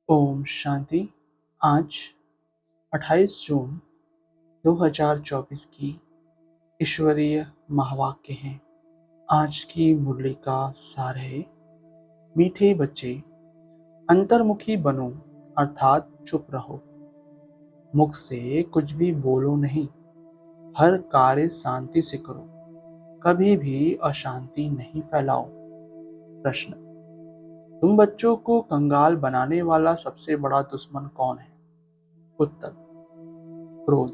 ओम शांति। आज 28 जून 2024 की ईश्वरीय महावाक्य हैं। आज की मुरली का सार है, मीठे बच्चे अंतर्मुखी बनो अर्थात चुप रहो, मुख से कुछ भी बोलो नहीं, हर कार्य शांति से करो, कभी भी अशांति नहीं फैलाओ। प्रश्न: तुम बच्चों को कंगाल बनाने वाला सबसे बड़ा दुश्मन कौन है? उत्तर: क्रोध।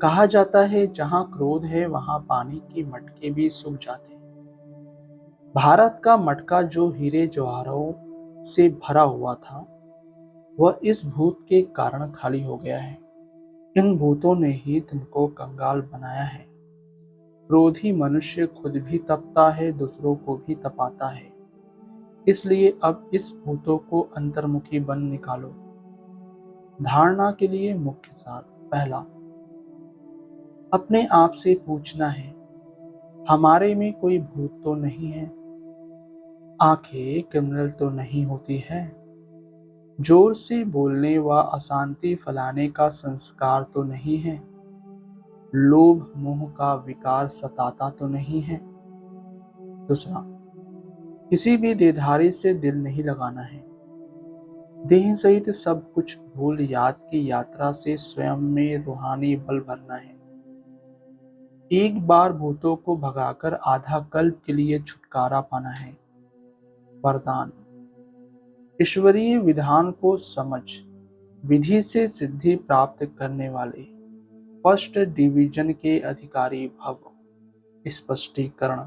कहा जाता है जहां क्रोध है वहां पानी के मटके भी सूख जाते हैं। भारत का मटका जो हीरे जवाहरों से भरा हुआ था, वह इस भूत के कारण खाली हो गया है। इन भूतों ने ही तुमको कंगाल बनाया है। क्रोधी मनुष्य खुद भी तपता है, दूसरों को भी तपाता है। इसलिए अब इस भूतों को अंतर्मुखी बन निकालो। धारणा के लिए मुख्य सार: पहला, अपने आप से पूछना है, हमारे में कोई भूत तो नहीं है? आंखें क्रिमिनल तो नहीं होती है? जोर से बोलने व अशांति फैलाने का संस्कार तो नहीं है? लोभ मोह का विकार सताता तो नहीं है? दूसरा, किसी भी देहधारी से दिल नहीं लगाना है। देह सहित सब कुछ भूल याद की यात्रा से स्वयं में रूहानी बल भरना है। एक बार भूतों को भगाकर आधा कल्प के लिए छुटकारा पाना है। वरदान: ईश्वरीय विधान को समझ विधि से सिद्धि प्राप्त करने वाले फर्स्ट डिवीजन के अधिकारी भव। स्पष्टीकरण: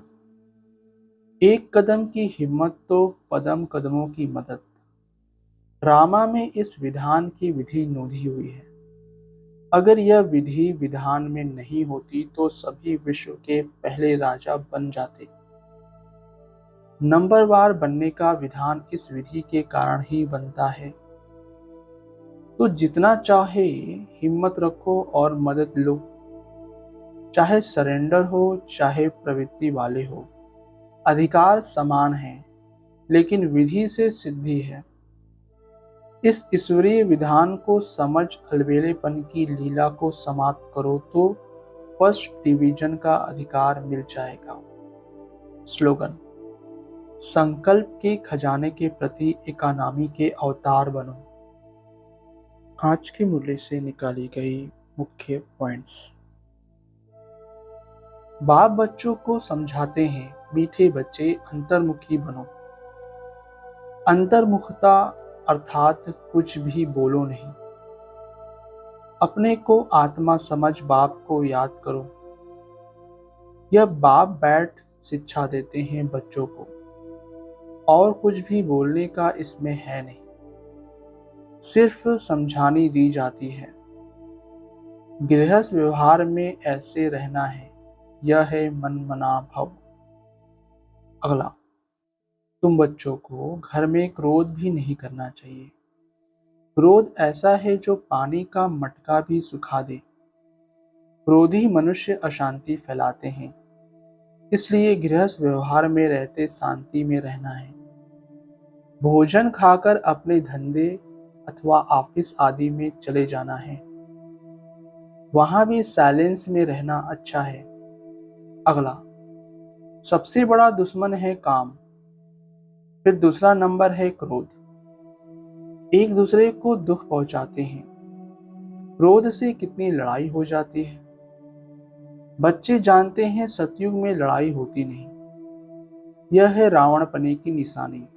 एक कदम की हिम्मत तो पदम कदमों की मदद। रामा में इस विधान की विधि नोधी हुई है। अगर यह विधि विधान में नहीं होती तो सभी विश्व के पहले राजा बन जाते। नंबरवार बनने का विधान इस विधि के कारण ही बनता है। तो जितना चाहे हिम्मत रखो और मदद लो, चाहे सरेंडर हो चाहे प्रवृत्ति वाले हो, अधिकार समान है, लेकिन विधि से सिद्धि है। इस ईश्वरीय विधान को समझ अलबेलेपन की लीला को समाप्त करो तो फर्स्ट डिवीजन का अधिकार मिल जाएगा। स्लोगन: संकल्प के खजाने के प्रति इकोनॉमी के अवतार बनो। आज की मुरली से निकाली गई मुख्य पॉइंट्स। बाप बच्चों को समझाते हैं, मीठे बच्चे अंतर्मुखी बनो। अंतर्मुखता अर्थात कुछ भी बोलो नहीं। अपने को आत्मा समझ बाप को याद करो। यह बाप बैठ शिक्षा देते हैं बच्चों को, और कुछ भी बोलने का इसमें है नहीं, सिर्फ समझानी दी जाती है। गृहस्थ व्यवहार में ऐसे रहना है, यह है मन मना भव। अगला, तुम बच्चों को घर में क्रोध भी नहीं करना चाहिए। क्रोध ऐसा है जो पानी का मटका भी सुखा दे। क्रोधी मनुष्य अशांति फैलाते हैं, इसलिए गृहस्थ व्यवहार में रहते शांति में रहना है। भोजन खाकर अपने धंधे अथवा ऑफिस आदि में चले जाना है, वहां भी साइलेंस में रहना अच्छा है। अगला, सबसे बड़ा दुश्मन है काम, फिर दूसरा नंबर है क्रोध। एक दूसरे को दुख पहुंचाते हैं। क्रोध से कितनी लड़ाई हो जाती है। बच्चे जानते हैं सतयुग में लड़ाई होती नहीं, यह है रावणपने की निशानी।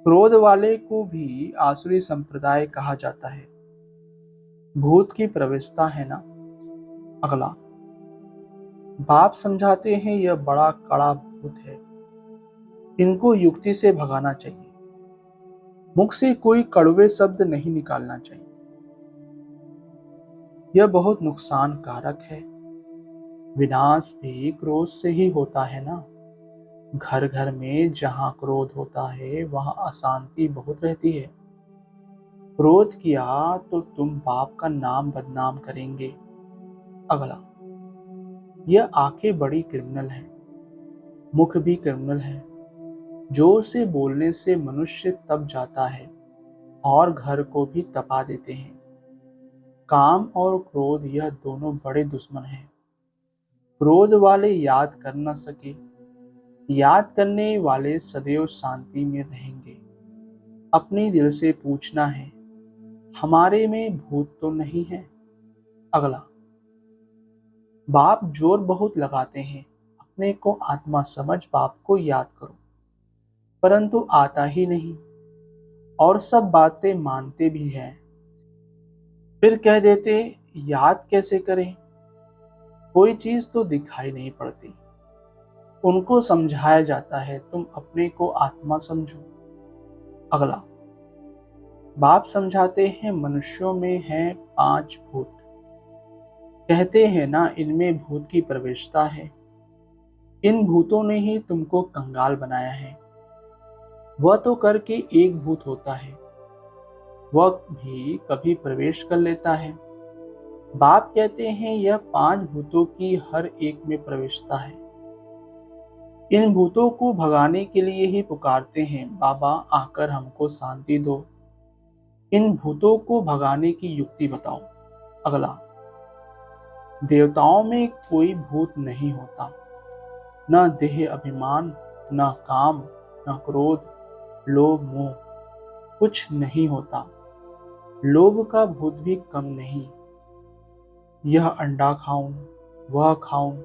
क्रोध वाले को भी आसुरी संप्रदाय कहा जाता है, भूत की प्रवेशता है ना। अगला, बाप समझाते हैं यह बड़ा कड़ा भूत है, इनको युक्ति से भगाना चाहिए। मुख से कोई कड़वे शब्द नहीं निकालना चाहिए, यह बहुत नुकसान कारक है। विनाश भी क्रोध से ही होता है ना। घर घर में जहां क्रोध होता है वहां अशांति बहुत रहती है। क्रोध किया तो तुम बाप का नाम बदनाम करेंगे। अगला, यह आंखें बड़ी क्रिमिनल है, मुख भी क्रिमिनल है। जोर से बोलने से मनुष्य तप जाता है, और घर को भी तपा देते हैं। काम और क्रोध यह दोनों बड़े दुश्मन हैं। क्रोध वाले याद कर न सके, याद करने वाले सदैव शांति में रहेंगे। अपने दिल से पूछना है, हमारे में भूत तो नहीं है। अगला, बाप जोर बहुत लगाते हैं, अपने को आत्मा समझ बाप को याद करो, परंतु आता ही नहीं और सब बातें मानते भी हैं। फिर कह देते याद कैसे करें, कोई चीज तो दिखाई नहीं पड़ती। उनको समझाया जाता है, तुम अपने को आत्मा समझो। अगला, बाप समझाते हैं, मनुष्यों में हैं 5 भूत। कहते हैं ना, इनमें भूत की प्रवेशता है। इन भूतों ने ही तुमको कंगाल बनाया है। वह तो करके एक भूत होता है, वह भी कभी प्रवेश कर लेता है। बाप कहते हैं, यह 5 भूतों की हर एक में प्रवेशता है। इन भूतों को भगाने के लिए ही पुकारते हैं, बाबा आकर हमको शांति दो। इन भूतों को भगाने की युक्ति बताओ। अगला, देवताओं में कोई भूत नहीं होता, न देह अभिमान, न काम, न क्रोध, लोभ मोह, कुछ नहीं होता। लोभ का भूत भी कम नहीं। यह अंडा खाऊं, वह खाऊं,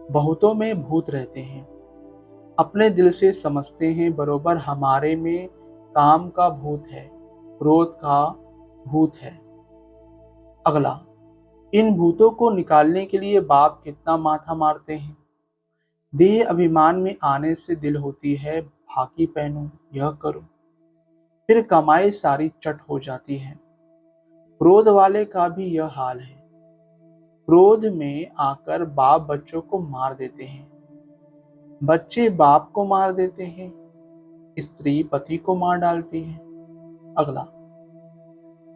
बहुतों में भूत रहते हैं। अपने दिल से समझते हैं, बरोबर हमारे में काम का भूत है, क्रोध का भूत है। अगला, इन भूतों को निकालने के लिए बाप कितना माथा मारते हैं। देह अभिमान में आने से दिल होती है, फाकी पहनो, यह करो, फिर कमाई सारी चट हो जाती है। क्रोध वाले का भी यह हाल है। क्रोध में आकर बाप बच्चों को मार देते हैं, बच्चे बाप को मार देते हैं, स्त्री पति को मार डालती है। अगला,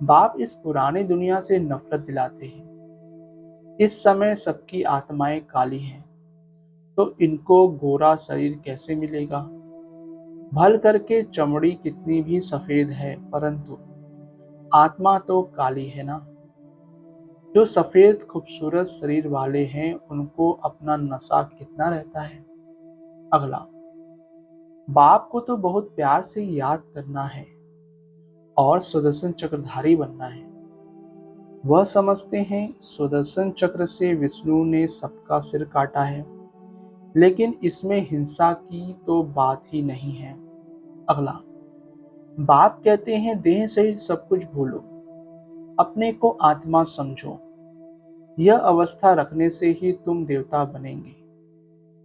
बाप इस पुरानी दुनिया से नफरत दिलाते हैं। इस समय सबकी आत्माएं काली हैं, तो इनको गोरा शरीर कैसे मिलेगा। भल करके चमड़ी कितनी भी सफेद है, परंतु आत्मा तो काली है ना। जो सफेद खूबसूरत शरीर वाले हैं, उनको अपना नशा कितना रहता है। अगला, बाप को तो बहुत प्यार से याद करना है और सुदर्शन चक्रधारी बनना है। वह समझते हैं, सुदर्शन चक्र से विष्णु ने सबका सिर काटा है, लेकिन इसमें हिंसा की तो बात ही नहीं है। अगला, बाप कहते हैं, देह सहित सब कुछ भूलो, अपने को आत्मा समझो। यह अवस्था रखने से ही तुम देवता बनेंगे,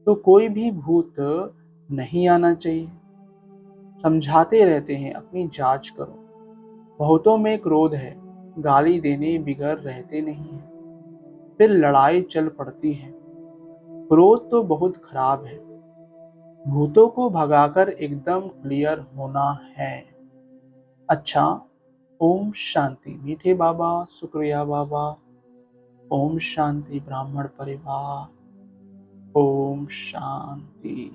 तो कोई भी भूत नहीं आना चाहिए। समझाते रहते हैं, अपनी जांच करो। बहुतों में क्रोध है, गाली देने बिगड़ रहते नहीं है, फिर लड़ाई चल पड़ती है। क्रोध तो बहुत खराब है, भूतों को भगाकर एकदम क्लियर होना है। अच्छा, ओम शांति। मीठे बाबा, शुक्रिया बाबा। ओम शांति ब्राह्मण परिवार। ओम शांति।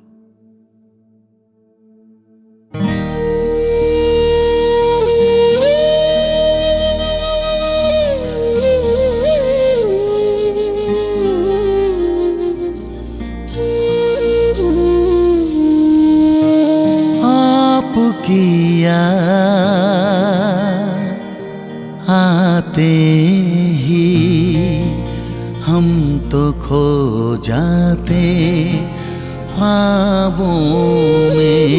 किया आते ही हम तो खो जाते ख्वाबों में।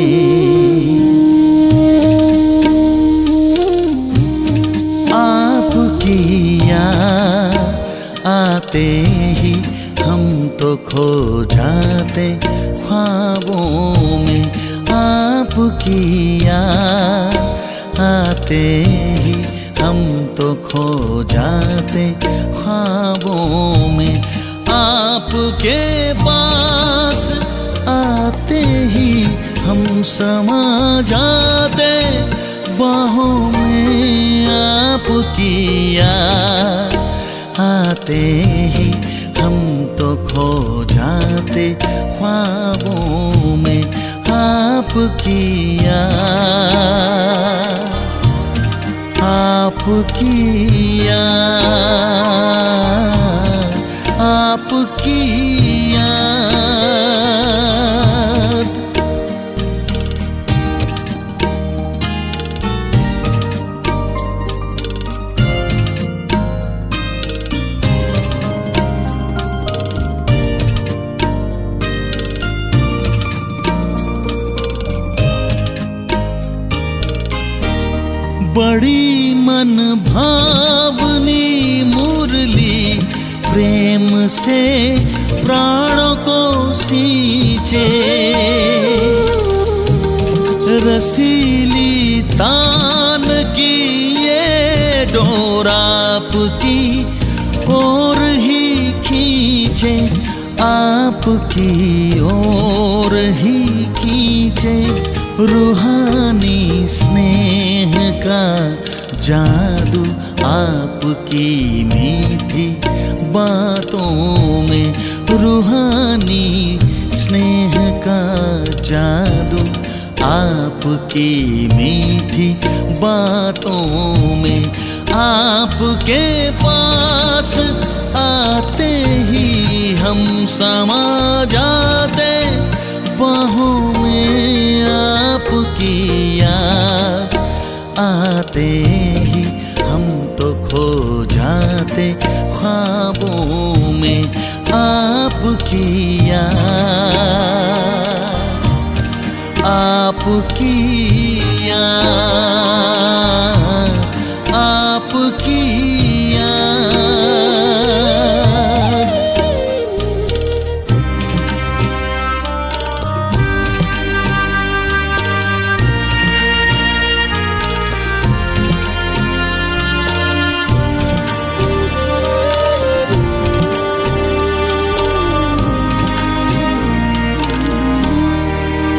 आप किया आते ही हम तो खो जाते ख्वाबों में। आप किया आते ही हम तो खो जाते ख्वाबों में। आपके पास आते ही हम समा जाते बाहों में। आप किया आते ही हम तो खो जाते ख्वाबों में। आप किया आपकी याद, आपकी याद। बड़ी मन भावनी मुरली प्रेम से प्राणों को सींचे, रसीली तान की ये डोर आपकी ओर ही खींचे, आपकी ओर ही खींचे। रूहानी स्नेह का जादू आपकी मीठी बातों में, रूहानी स्नेह का जादू आपकी मीठी बातों में। आपके पास आते ही हम समा जाते, बाहों में आपकी याद आते ही हम तो खो जाते, ख्वाबों में आपकी याद, आपकी याद, आपकी याद।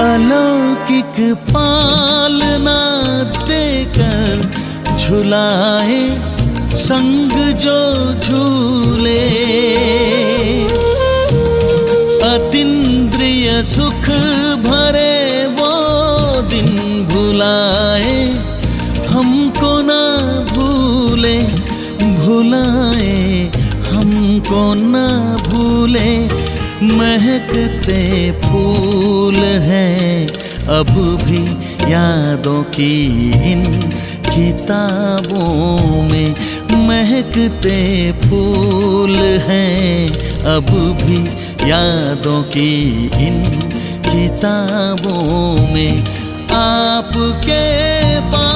अलौकिक पालना देकर झुलाए संग जो झूले, अतीन्द्रिय सुख भरे वो दिन भुलाए, हमको ना भूले, भुलाए हमको ना भूले। महकते फूल हैं अब भी यादों की इन किताबों में, महकते फूल हैं अब भी यादों की इन किताबों में। आपके पास